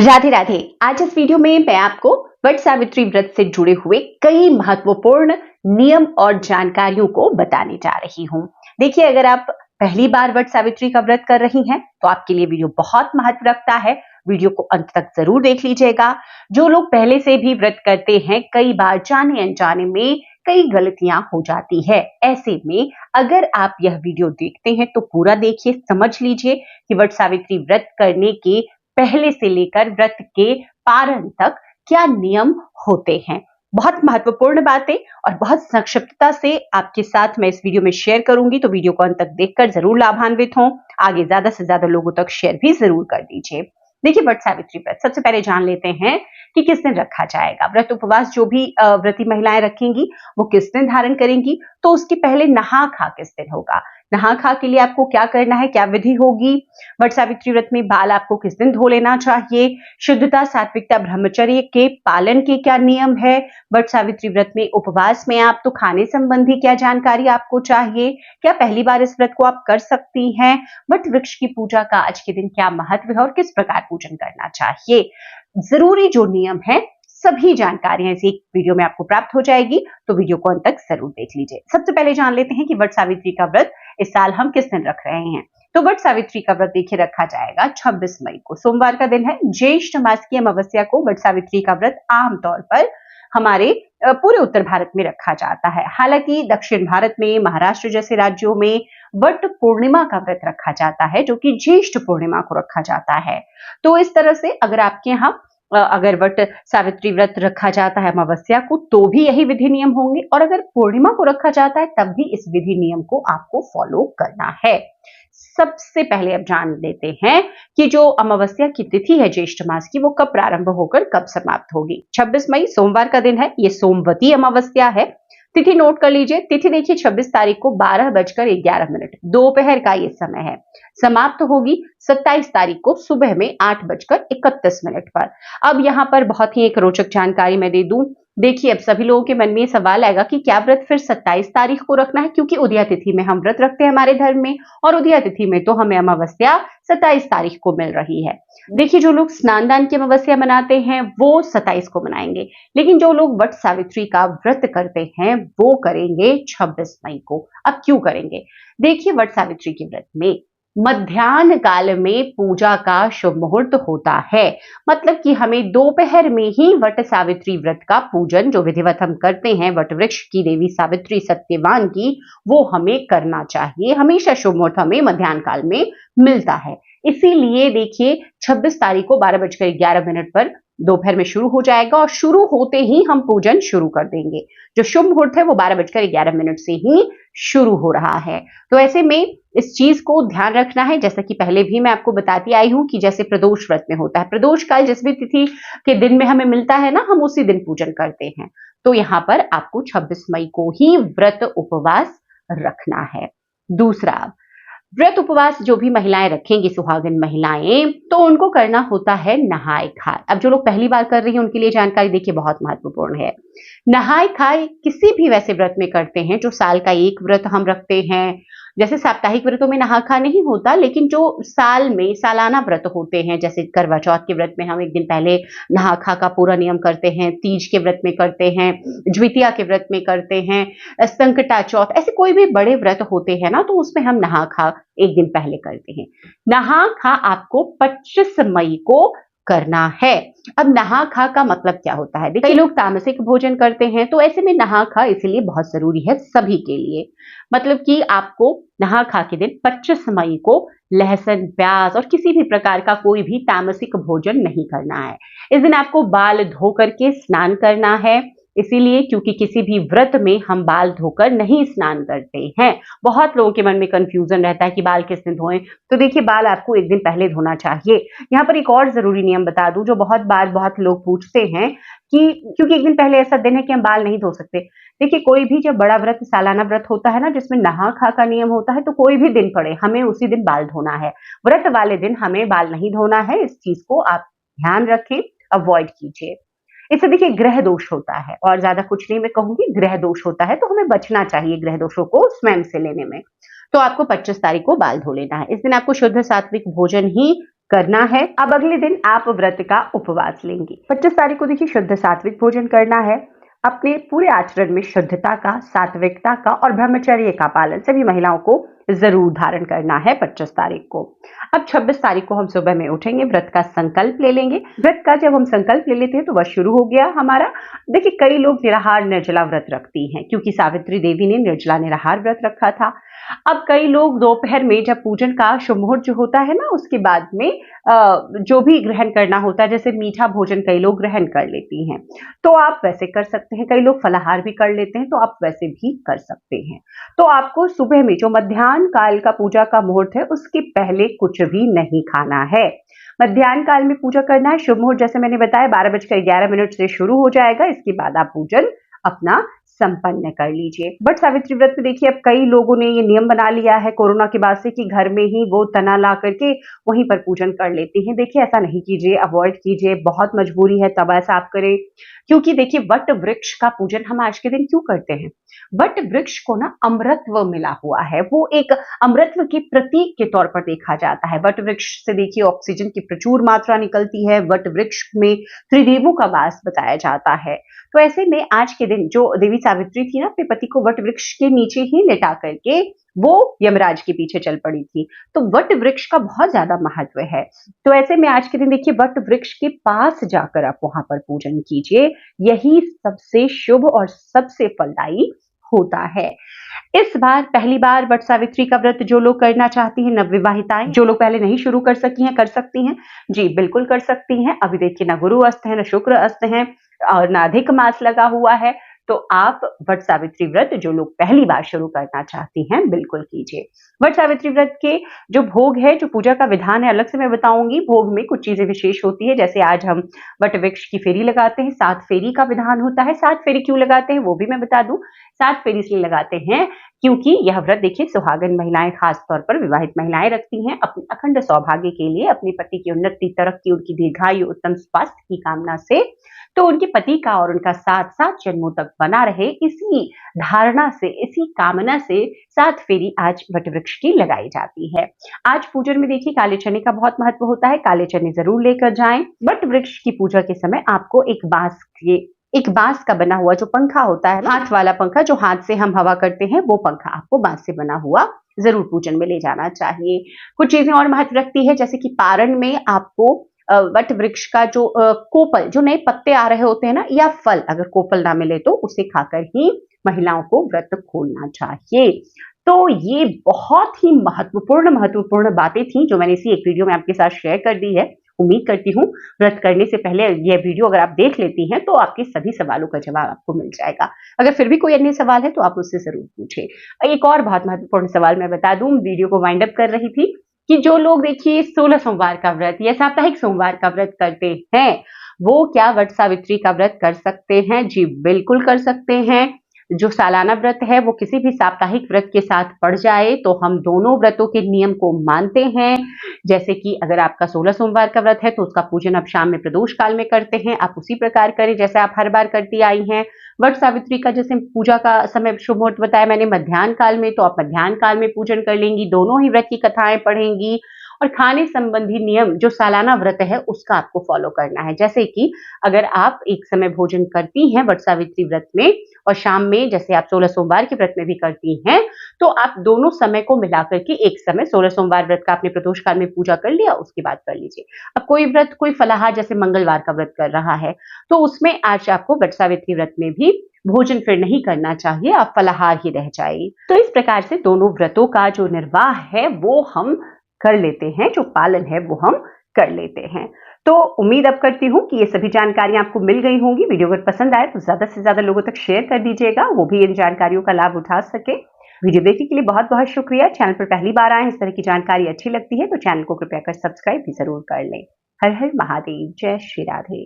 राधे राधे। आज इस वीडियो में मैं आपको वट सावित्री व्रत से जुड़े हुए कई महत्वपूर्ण नियम और जानकारियों को बताने जा रही हूँ। देखिए, अगर आप पहली बार वट सावित्री का व्रत कर रही हैं तो आपके लिए वीडियो बहुत महत्व रखता है। वीडियो को अंत तक जरूर देख लीजिएगा। जो लोग पहले से भी व्रत करते हैं, कई बार जाने अनजाने में कई गलतियां हो जाती है। ऐसे में अगर आप यह वीडियो देखते हैं तो पूरा देखिए, समझ लीजिए कि वट सावित्री व्रत करने के पहले से लेकर व्रत के पारण तक क्या नियम होते हैं। बहुत महत्वपूर्ण बातें और बहुत संक्षिप्तता से आपके साथ मैं इस वीडियो में शेयर करूंगी, तो वीडियो को अंत तक देखकर जरूर लाभान्वित हों। आगे ज्यादा से ज्यादा लोगों तक शेयर भी जरूर कर दीजिए। देखिए, वट सावित्री व्रत सबसे पहले जान लेते हैं कि किस दिन रखा जाएगा। व्रत उपवास जो भी व्रती महिलाएं रखेंगी वो किस दिन धारण करेंगी, तो उसके पहले नहा खा किस दिन होगा। नहा खा के लिए आपको क्या करना है, क्या विधि होगी। वट सावित्री व्रत में बाल आपको किस दिन धो लेना चाहिए। शुद्धता, सात्विकता, ब्रह्मचर्य के पालन के क्या नियम है। वट सावित्री व्रत में उपवास में आप तो खाने संबंधी क्या जानकारी आपको चाहिए। क्या पहली बार इस व्रत को आप कर सकती हैं। वट वृक्ष की पूजा का आज के दिन क्या महत्व है और किस प्रकार पूजन करना चाहिए। जरूरी जो नियम है, सभी जानकारियां इस एक वीडियो में आपको प्राप्त हो जाएगी, तो वीडियो को अंत तक जरूर देख लीजिए। सबसे पहले जान लेते हैं कि वट सावित्री का व्रत इस साल हम किस दिन रख रहे हैं। तो वट सावित्री का व्रत देखिए रखा जाएगा 26 मई को, सोमवार का दिन है। ज्येष्ठ मास की अमावस्या को वट सावित्री का व्रत आमतौर पर हमारे पूरे उत्तर भारत में रखा जाता है। हालांकि दक्षिण भारत में, महाराष्ट्र जैसे राज्यों में वट पूर्णिमा का व्रत रखा जाता है, जो कि ज्येष्ठ पूर्णिमा को रखा जाता है। तो इस तरह से अगर आपके यहाँ अगर वट सावित्री व्रत रखा जाता है अमावस्या को, तो भी यही विधि नियम होंगे, और अगर पूर्णिमा को रखा जाता है तब भी इस विधि नियम को आपको फॉलो करना है। सबसे पहले अब जान लेते हैं कि जो अमावस्या की तिथि है ज्येष्ठ मास की, वो कब प्रारंभ होकर कब समाप्त होगी। 26 मई सोमवार का दिन है, ये सोमवती अमावस्या है। तिथि नोट कर लीजिए। तिथि देखिए 26 तारीख को 12:11 दोपहर का ये समय है। समाप्त होगी 27 तारीख को सुबह में 8:31 पर। अब यहाँ पर बहुत ही एक रोचक जानकारी मैं दे दूं। देखिए, अब सभी लोगों के मन में ये सवाल आएगा कि क्या व्रत फिर 27 तारीख को रखना है, क्योंकि उदया तिथि में हम व्रत रखते हैं हमारे धर्म में, और उदया तिथि में तो हमें अमावस्या 27 तारीख को मिल रही है। देखिए, जो लोग स्नान दान की अमावस्या मनाते हैं वो 27 को मनाएंगे, लेकिन जो लोग वट सावित्री का व्रत करते हैं वो करेंगे 26 मई को। अब क्यों करेंगे? देखिए, वट सावित्री के व्रत में मध्याह्न काल में पूजा का शुभ मुहूर्त होता है। मतलब कि हमें दोपहर में ही वट सावित्री व्रत का पूजन, जो विधिवत हम करते हैं वट वृक्ष की देवी सावित्री सत्यवान की, वो हमें करना चाहिए। हमेशा शुभ मुहूर्त हमें मध्याह्न काल में मिलता है। इसीलिए देखिए 26 तारीख को 12:11 पर दोपहर में शुरू हो जाएगा, और शुरू होते ही हम पूजन शुरू कर देंगे। जो शुभ मुहूर्त है वो 12:11 से ही शुरू हो रहा है। तो ऐसे में इस चीज को ध्यान रखना है, जैसा कि पहले भी मैं आपको बताती आई हूं कि जैसे प्रदोष व्रत में होता है, प्रदोष काल जिस भी तिथि के दिन में हमें मिलता है ना, हम उसी दिन पूजन करते हैं। तो यहाँ पर आपको 26 मई को ही व्रत उपवास रखना है। दूसरा, व्रत उपवास जो भी महिलाएं रखेंगी, सुहागिन महिलाएं, तो उनको करना होता है नहाए खाए। अब जो लोग पहली बार कर रही हैं उनके लिए जानकारी देखिए बहुत महत्वपूर्ण है। नहाए खाए किसी भी वैसे व्रत में करते हैं जो साल का एक व्रत हम रखते हैं। जैसे साप्ताहिक व्रतों में नहा खा नहीं होता, लेकिन जो साल में सालाना व्रत होते हैं, जैसे करवा चौथ के व्रत में हम एक दिन पहले नहा खा का पूरा नियम करते हैं, तीज के व्रत में करते हैं, ज्वितिया के व्रत में करते हैं, संकटा चौथ, ऐसे कोई भी बड़े व्रत होते हैं ना, तो उसमें हम नहा खा एक दिन पहले करते हैं। नहा खा आपको 25 मई को करना है। अब नहा खा का मतलब क्या होता है? कई लोग तामसिक भोजन करते हैं, तो ऐसे में नहा खा इसलिए बहुत जरूरी है सभी के लिए। मतलब कि आपको नहा खा के दिन 25 मई को लहसुन, प्याज और किसी भी प्रकार का कोई भी तामसिक भोजन नहीं करना है। इस दिन आपको बाल धो करके स्नान करना है। इसीलिए क्योंकि किसी भी व्रत में हम बाल धोकर नहीं स्नान करते हैं। बहुत लोगों के मन में कंफ्यूजन रहता है कि बाल किस दिन धोएं। तो देखिए, बाल आपको एक दिन पहले धोना चाहिए। यहाँ पर एक और जरूरी नियम बता दूं, जो बहुत बार बहुत लोग पूछते हैं कि क्योंकि एक दिन पहले ऐसा दिन है कि हम बाल नहीं धो सकते। देखिए, कोई भी जब बड़ा व्रत, सालाना व्रत होता है ना, जिसमें नहा खा का नियम होता है, तो कोई भी दिन पड़े हमें उसी दिन बाल धोना है। व्रत वाले दिन हमें बाल नहीं धोना है। इस चीज को आप ध्यान रखें, अवॉइड कीजिए। इससे देखिए ग्रह दोष होता है, और ज्यादा कुछ नहीं मैं कहूंगी, ग्रह दोष होता है, तो हमें बचना चाहिए ग्रह दोषों को स्वयं से लेने में। तो आपको 25 तारीख को बाल धो लेना है। इस दिन आपको शुद्ध सात्विक भोजन ही करना है। अब अगले दिन आप व्रत का उपवास लेंगी। 25 तारीख को देखिए शुद्ध सात्विक भोजन करना है। अपने पूरे आचरण में शुद्धता का, सात्विकता का और ब्रह्मचर्य का पालन सभी महिलाओं को जरूर धारण करना है 25 तारीख को। अब 26 तारीख को हम सुबह में उठेंगे, व्रत का संकल्प ले लेंगे। व्रत का जब हम संकल्प ले लेते हैं तो वह शुरू हो गया हमारा। देखिए कई लोग निराहार निर्जला व्रत रखती हैं क्योंकि सावित्री देवी ने निर्जला निराहार व्रत रखा था। अब कई लोग दोपहर में जब पूजन का शुभ मुहूर्त जो होता है ना, उसके बाद में जो भी ग्रहण करना होता है, जैसे मीठा भोजन कई लोग ग्रहण कर लेती हैं, तो आप वैसे कर सकते हैं। कई लोग फलाहार भी कर लेते हैं, तो आप वैसे भी कर सकते हैं। तो आपको सुबह में जो मध्याह्न काल का पूजा का मुहूर्त है, उसके पहले कुछ भी नहीं खाना है। मध्याह्न काल में पूजा करना है। शुभ मुहूर्त जैसे मैंने बताया 12:11 से शुरू हो जाएगा। इसके बाद आप पूजन अपना संपन्न कर लीजिए। वट सावित्री व्रत में देखिए अब कई लोगों ने ये नियम बना लिया है कोरोना के बाद से कि घर में ही वो तना ला करके वहीं पर पूजन कर लेती हैं। देखिए ऐसा नहीं कीजिए, अवॉइड कीजिए। बहुत मजबूरी है तब ऐसा आप करें, क्योंकि देखिए वट वृक्ष का पूजन हम आज के दिन क्यों करते हैं? वट वृक्ष को ना अमृतत्व मिला हुआ है, वो एक अमृतत्व के प्रतीक के तौर पर देखा जाता है। वट वृक्ष से देखिए ऑक्सीजन की प्रचुर मात्रा निकलती है। वट वृक्ष में त्रिदेवों का वास बताया जाता है। तो ऐसे में आज के दिन जो देवी सावित्री थी ना, अपने पति को वट वृक्ष के नीचे ही लेटा करके वो यमराज के पीछे चल पड़ी थी। तो वट वृक्ष का बहुत ज्यादा महत्व है। तो ऐसे में आज के दिन देखिए वट वृक्ष के पास जाकर आप वहां पर पूजन कीजिए। यही सबसे शुभ और सबसे फलदायी होता है। इस बार पहली बार वट सावित्री का व्रत जो लोग करना चाहती हैं, नवविवाहिताएं, जो लोग पहले नहीं शुरू कर सकी हैं, कर सकती हैं। जी बिल्कुल कर सकती हैं। अभी देखिए ना गुरु अस्त है, ना शुक्र अस्त है और ना अधिक मास लगा हुआ है। तो आप वट सावित्री व्रत जो लोग पहली बार शुरू करना चाहती हैं, बिल्कुल कीजिए। वट सावित्री व्रत के जो भोग है, जो पूजा का विधान है, अलग से मैं बताऊंगी। भोग में कुछ चीजें विशेष होती है, जैसे आज हम वट वृक्ष की फेरी लगाते हैं। 7 फेरी का विधान होता है। 7 फेरी क्यों लगाते हैं वो भी मैं बता दूं। 7 फेरी इसलिए लगाते हैं क्योंकि यह व्रत देखिए सुहागन महिलाएं, खास तौर पर विवाहित महिलाएं रखती हैं अपने अखंड सौभाग्य के लिए, अपने पति की उन्नति, तरक्की, उनकी दीर्घायु, उत्तम स्वास्थ्य की कामना से। तो उनके पति का और उनका साथ 7 जन्मों तक बना रहे, इसी धारणा से, इसी कामना से 7 फेरी आज वट वृक्ष की लगाई जाती है। आज पूजन में देखिए काले चने का बहुत महत्व होता है। काले चने जरूर लेकर जाएं। वट वृक्ष की पूजा के समय आपको एक बांस का बना हुआ जो पंखा होता है, हाथ वाला पंखा, जो हाथ से हम हवा करते हैं, वो पंखा आपको बांस से बना हुआ जरूर पूजन में ले जाना चाहिए। कुछ चीजें और महत्व रखती है, जैसे कि पारण में आपको वट वृक्ष का जो कोपल, जो नए पत्ते आ रहे होते हैं ना, या फल, अगर कोपल ना मिले तो उसे खाकर ही महिलाओं को व्रत खोलना चाहिए। तो ये बहुत ही महत्वपूर्ण बातें थी जो मैंने इसी एक वीडियो में आपके साथ शेयर कर दी है। उम्मीद करती हूँ व्रत करने से पहले यह वीडियो अगर आप देख लेती हैं तो आपके सभी सवालों का जवाब आपको मिल जाएगा। अगर फिर भी कोई अन्य सवाल है तो आप उससे जरूर पूछें। एक और बहुत महत्वपूर्ण सवाल मैं बता दूं, वीडियो को वाइंड अप कर रही थी कि जो लोग देखिए 16 सोमवार का व्रत या साप्ताहिक सोमवार का व्रत करते हैं, वो क्या वट सावित्री का व्रत कर सकते हैं? जी बिल्कुल कर सकते हैं। जो सालाना व्रत है वो किसी भी साप्ताहिक व्रत के साथ पड़ जाए तो हम दोनों व्रतों के नियम को मानते हैं। जैसे कि अगर आपका 16 सोमवार का व्रत है तो उसका पूजन आप शाम में प्रदोष काल में करते हैं, आप उसी प्रकार करें जैसे आप हर बार करती आई हैं। वट सावित्री का जैसे पूजा का समय शुभ मुहूर्त बताया मैंने मध्याह्न काल में, तो आप मध्याह्न काल में पूजन कर लेंगी, दोनों ही व्रत की कथाएं पढ़ेंगी। और खाने संबंधी नियम जो सालाना व्रत है उसका आपको फॉलो करना है। जैसे कि अगर आप एक समय भोजन करती हैं वट सावित्री व्रत में और शाम में जैसे आप 16 सोमवार के व्रत में भी करती हैं, तो आप दोनों समय को मिलाकर के एक समय 16 सोमवार व्रत का आपने प्रदोष काल में पूजा कर लिया, उसके बाद कर लीजिए। अब कोई व्रत, कोई फलाहार जैसे मंगलवार का व्रत कर रहा है तो उसमें आज आपको वट सावित्री व्रत में भी भोजन फिर नहीं करना चाहिए, आप फलाहार ही रह जाइए। तो इस प्रकार से दोनों व्रतों का जो निर्वाह है वो हम कर लेते हैं, जो पालन है वो हम कर लेते हैं। तो उम्मीद अब करती हूँ कि ये सभी जानकारियां आपको मिल गई होंगी। वीडियो अगर पसंद आए तो ज्यादा से ज्यादा लोगों तक शेयर कर दीजिएगा, वो भी इन जानकारियों का लाभ उठा सके। वीडियो देखने के लिए बहुत बहुत शुक्रिया। चैनल पर पहली बार आए, इस तरह की जानकारी अच्छी लगती है तो चैनल को कृपया कर सब्सक्राइब भी जरूर कर लें। हर हर महादेव, जय श्री राधे।